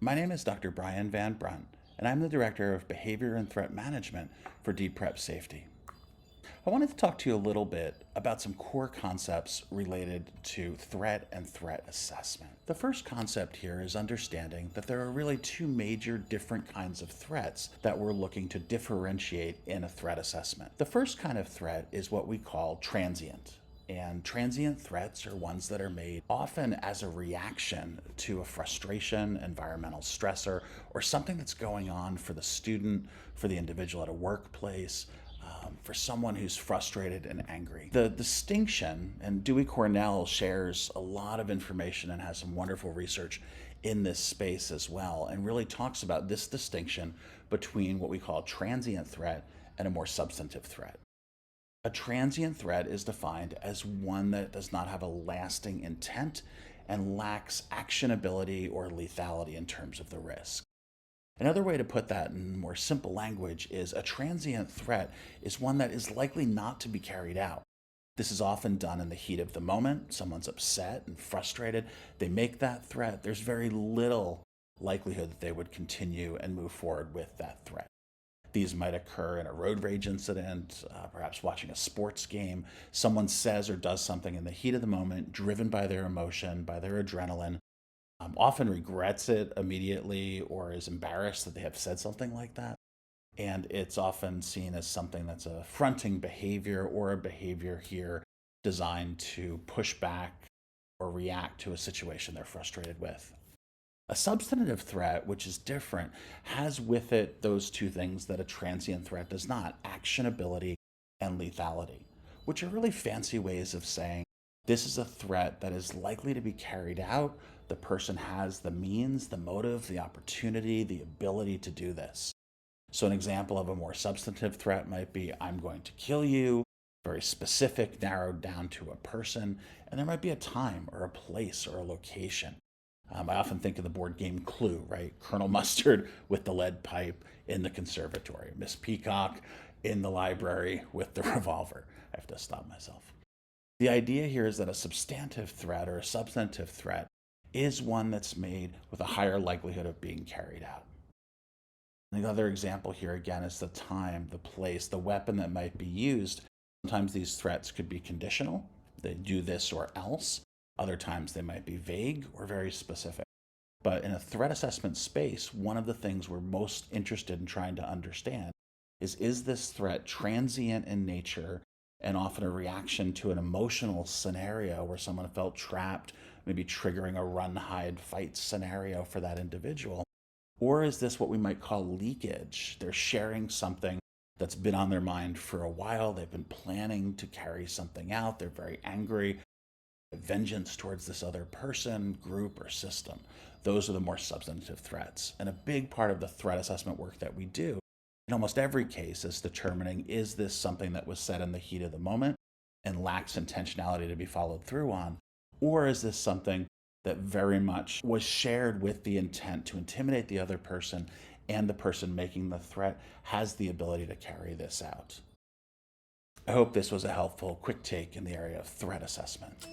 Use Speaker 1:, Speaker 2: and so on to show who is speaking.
Speaker 1: My name is Dr. Brian Van Brunt, and I'm the Director of Behavior and Threat Management for Deep Prep Safety. I wanted to talk to you a little bit about some core concepts related to threat and threat assessment. The first concept here is understanding that there are really two major different kinds of threats that we're looking to differentiate in a threat assessment. The first kind of threat is what we call transient. And transient threats are ones that are made often as a reaction to a frustration, environmental stressor, or something that's going on for the student, for the individual at a workplace, for someone who's frustrated and angry. The distinction, and Dewey Cornell shares a lot of information and has some wonderful research in this space as well, and really talks about this distinction between what we call a transient threat and a more substantive threat. A transient threat is defined as one that does not have a lasting intent and lacks actionability or lethality in terms of the risk. Another way to put that in more simple language is a transient threat is one that is likely not to be carried out. This is often done in the heat of the moment. Someone's upset and frustrated. They make that threat. There's very little likelihood that they would continue and move forward with that threat. These might occur in a road rage incident, perhaps watching a sports game. Someone says or does something in the heat of the moment, driven by their emotion, by their adrenaline, often regrets it immediately or is embarrassed that they have said something like that. And it's often seen as something that's a fronting behavior or a behavior here designed to push back or react to a situation they're frustrated with. A substantive threat, which is different, has with it those two things that a transient threat does not: actionability and lethality, which are really fancy ways of saying this is a threat that is likely to be carried out. The person has the means, the motive, the opportunity, the ability to do this. So an example of a more substantive threat might be, I'm going to kill you, very specific, narrowed down to a person, and there might be a time or a place or a location. I often think of the board game Clue, right? Colonel Mustard with the lead pipe in the conservatory, Miss Peacock in the library with the revolver. I have to stop myself. The idea here is that a substantive threat or a substantive threat is one that's made with a higher likelihood of being carried out. Another example here again is the time, the place, the weapon that might be used. Sometimes these threats could be conditional. They do this or else. Other times they might be vague or very specific. But in a threat assessment space, one of the things we're most interested in trying to understand is this threat transient in nature and often a reaction to an emotional scenario where someone felt trapped, maybe triggering a run, hide, fight scenario for that individual? Or is this what we might call leakage? They're sharing something that's been on their mind for a while. They've been planning to carry something out. They're very angry. Vengeance towards this other person, group, or system. Those are the more substantive threats. And a big part of the threat assessment work that we do in almost every case is determining, is this something that was said in the heat of the moment and lacks intentionality to be followed through on? Or is this something that very much was shared with the intent to intimidate the other person, and the person making the threat has the ability to carry this out? I hope this was a helpful quick take in the area of threat assessment.